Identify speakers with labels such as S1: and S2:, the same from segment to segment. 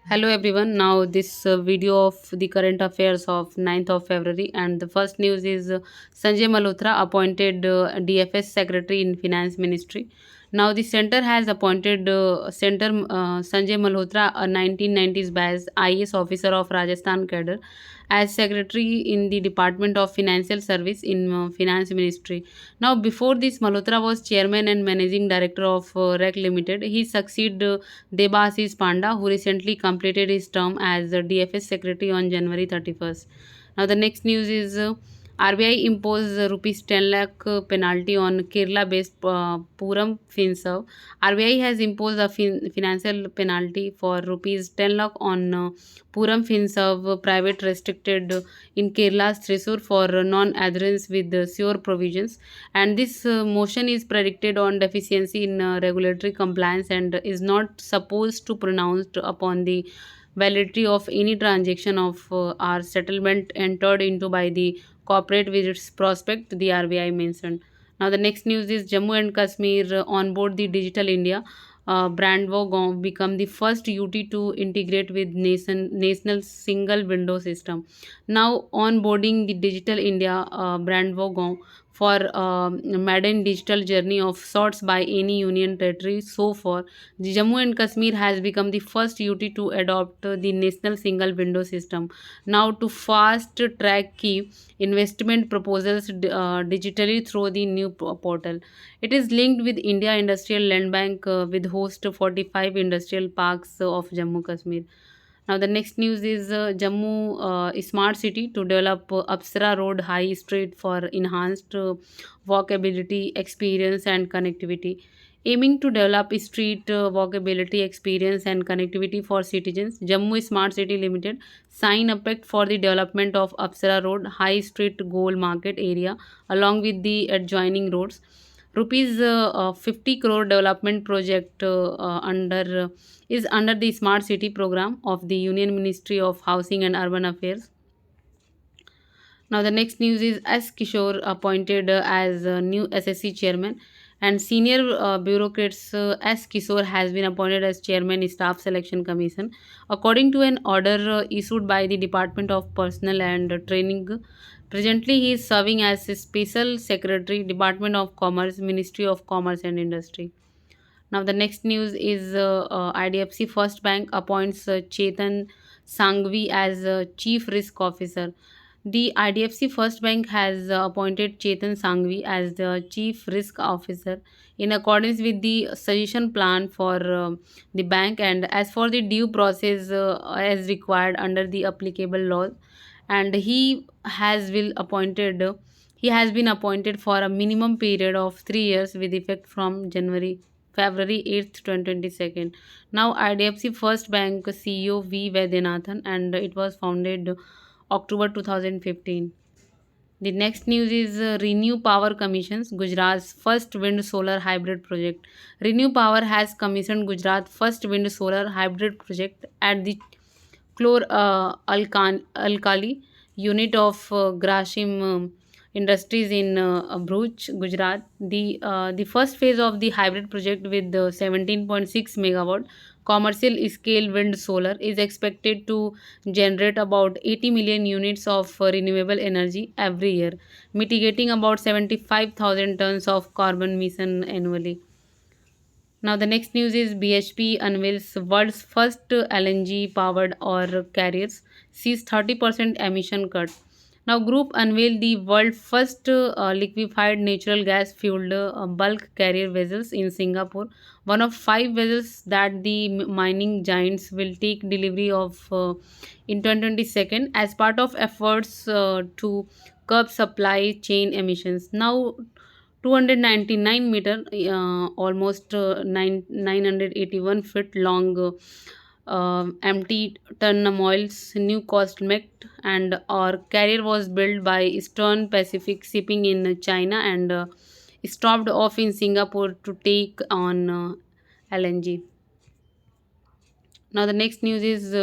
S1: Hello everyone. Now this video of the current affairs of 9th of February, and the first news is Sanjay Malhotra appointed DFS Secretary in Finance Ministry. Now the center has appointed Sanjay Malhotra, a 1990s batch IAS officer of Rajasthan cadre, as secretary in the Department of Financial Service in Finance Ministry. Now before this, Malhotra was chairman and managing director of REC Limited. He succeeded Debasi's Panda, who recently completed his term as the DFS secretary on January 31st. Now, the next news is RBI imposed rupees 10 lakh penalty on Kerala-based Puram FinServe. RBI has imposed a financial penalty for rupees 10 lakh on Puram FinServe private restricted in Kerala's Thrissur for non-adherence with the SURE provisions, and this motion is predicted on deficiency in regulatory compliance and is not supposed to pronounced upon the validity of any transaction of our settlement entered into by the corporate with its prospect, the RBI mentioned. Now the next news is Jammu and Kashmir onboard the Digital India. Brandwo become the first UT to integrate with national single window system. Now onboarding the Digital India, Brandwo for maiden digital journey of sorts by any union territory so far. The Jammu and Kashmir has become the first UT to adopt the national single window system. Now to fast track key investment proposals digitally through the new portal. It is linked with India Industrial Land Bank with host 45 industrial parks of Jammu Kashmir. Now the next news is Jammu Smart City to develop Apsara Road High Street for enhanced walkability experience and connectivity. Aiming to develop street walkability experience and connectivity for citizens, Jammu Smart City Limited sign a pact for the development of Apsara Road High Street Goal Market area along with the adjoining roads. Rupees 50 crore development project is under the Smart City program of the Union Ministry of Housing and Urban Affairs. Now, the next news is S. Kishore appointed as new SSC chairman, and senior bureaucrats S. Kishore has been appointed as chairman Staff Selection Commission, according to an order issued by the Department of Personnel and Training. Presently, he is serving as a special secretary, Department of Commerce, Ministry of Commerce and Industry. Now, the next news is IDFC First Bank appoints Chetan Sangvi as Chief Risk Officer. The IDFC First Bank has appointed Chetan Sangvi as the Chief Risk Officer in accordance with the suggestion plan for the bank and as for the due process as required under the applicable laws. And he has been appointed for a minimum period of 3 years with effect from February 8th, 2022. Now, IDFC First Bank CEO V. Vaidyanathan, and it was founded October 2015. The next news is Renew Power commissions Gujarat's first wind solar hybrid project. Renew Power has commissioned Gujarat's first wind solar hybrid project at the Alkali unit of Grasim Industries in Bhuj, Gujarat. The first phase of the hybrid project with the 17.6 megawatt commercial scale wind solar is expected to generate about 80 million units of renewable energy every year, mitigating about 75,000 tons of carbon emission annually. Now, the next news is BHP unveils world's first LNG powered or carriers, sees 30% emission cut. Now, Group unveiled the world first liquefied natural gas fueled bulk carrier vessels in Singapore, one of five vessels that the mining giants will take delivery of in 2022 as part of efforts to curb supply chain emissions. Now, 299 meter, almost 981 feet long empty turmoil's new coast met, and our carrier was built by Eastern Pacific Shipping in China and stopped off in Singapore to take on LNG. Now the next news is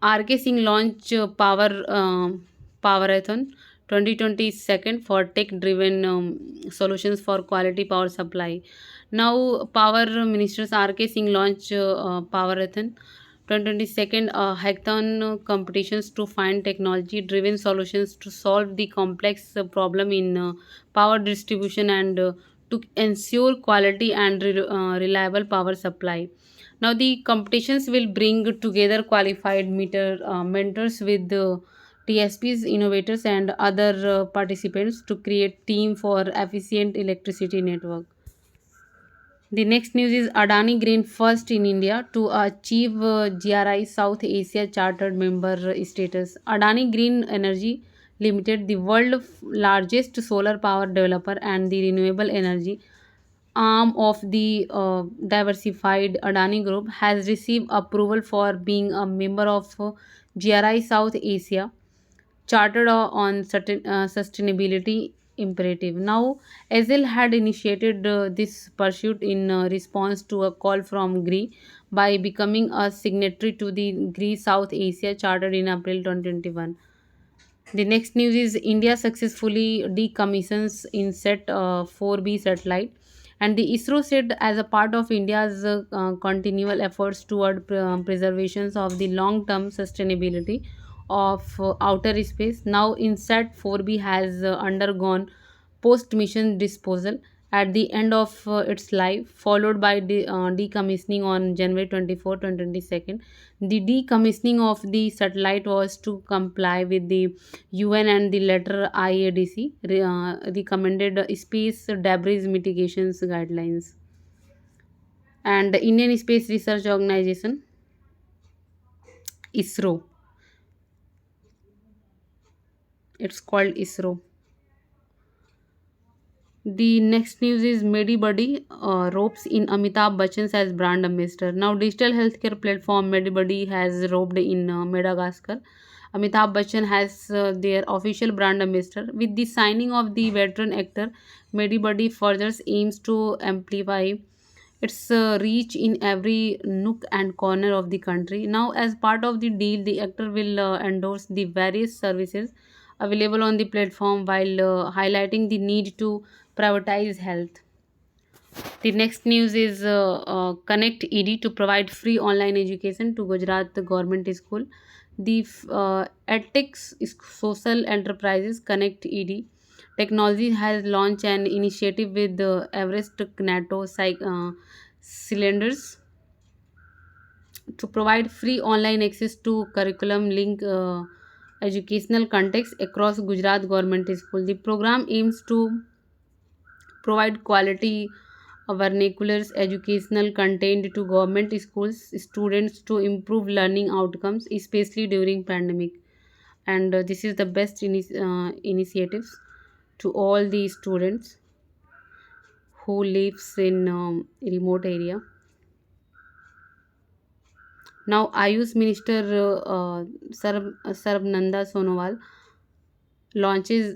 S1: RK Singh launch Powerathon 2022 for tech-driven solutions for quality power supply. Now, Power Ministers RK Singh launch Powerathon 2022, hackathon competitions to find technology-driven solutions to solve the complex problem in power distribution and to ensure quality and reliable power supply. Now, the competitions will bring together qualified mentors with TSPs, innovators, and other participants to create team for efficient electricity network. The next news is Adani Green first in India to achieve GRI South Asia Chartered Member status. Adani Green Energy Limited, the world's largest solar power developer and the renewable energy arm of the diversified Adani Group, has received approval for being a member of GRI South Asia chartered on certain sustainability imperative. Now, ASIL had initiated this pursuit in response to a call from GRI by becoming a signatory to the GRI South Asia Charter in April 2021. The next news is India successfully decommissions INSET 4B satellite, and the ISRO said as a part of India's continual efforts toward preservations of the long-term sustainability of outer space. Now, INSET 4B has undergone post-mission disposal at the end of its life, followed by decommissioning on January 24, 2022. The decommissioning of the satellite was to comply with the UN and the latter IADC recommended space debris mitigations guidelines. And the Indian Space Research Organization, ISRO, it's called ISRO. The next news is MediBuddy ropes in Amitabh Bachchan as brand ambassador. Now, digital healthcare platform MediBuddy has roped in Madagascar. Amitabh Bachchan has their official brand ambassador. With the signing of the veteran actor, MediBuddy further aims to amplify its reach in every nook and corner of the country. Now, as part of the deal, the actor will endorse the various services available on the platform while highlighting the need to privatize health. The next news is Connect ED to provide free online education to Gujarat government school. The ethics social enterprises Connect ED technology has launched an initiative with the Everest NATO cylinders to provide free online access to curriculum link educational context across Gujarat government school. The program aims to provide quality vernaculars educational content to government schools students to improve learning outcomes, especially during pandemic. And this is the best initiatives to all the students who lives in remote area. Now, Ayush Minister Sarbananda Sonowal launches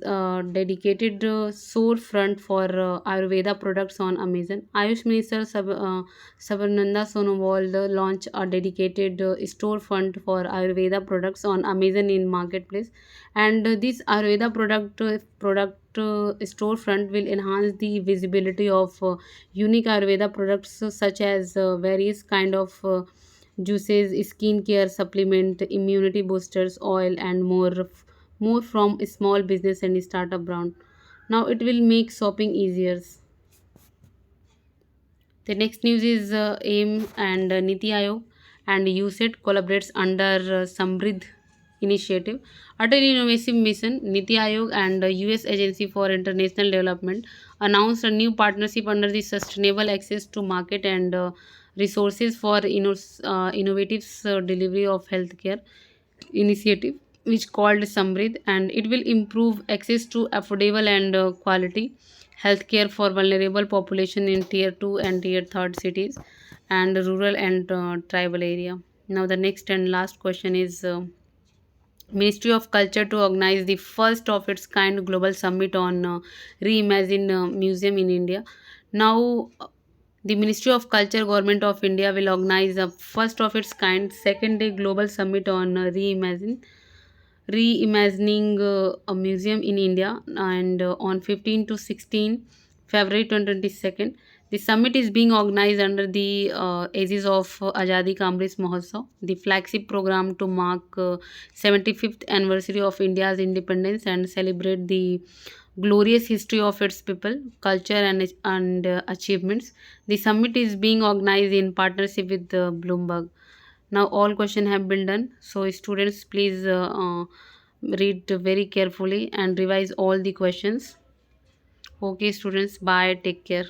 S1: dedicated storefront for Ayurveda products on Amazon. Ayush Minister Sabananda Sonowal launched a dedicated storefront for Ayurveda products on Amazon in marketplace, and this Ayurveda product storefront will enhance the visibility of unique Ayurveda products such as various kind of juices, skincare supplement, immunity boosters, oil, and more from small business and startup brand. Now it will make shopping easier. The next news is AIM and Niti Aayog and USAID collaborates under Samridh initiative. Atal Innovation Mission, Niti Aayog and US Agency for International Development announced a new partnership under the Sustainable Access to Market and Resources for Innovative Delivery of Healthcare initiative, which called Samrid, and it will improve access to affordable and quality healthcare for vulnerable population in tier 2 and tier 3 cities and rural and tribal area. Now the next and last question is Ministry of Culture to organize the first of its kind global summit on Reimagine Museum in India. Now, the Ministry of Culture, Government of India will organize a first of its kind second day global summit on reimagining a museum in India, and on 15 to 16 February 2022. The summit is being organized under the aegis of Azadi Ka Amrit Mahotsav, the flagship program to mark 75th anniversary of India's independence and celebrate the glorious history of its people, culture, and achievements. The summit is being organized in partnership with Bloomberg. Now all questions have been done, so students please read very carefully and revise all the questions. Okay, students, bye. Take care.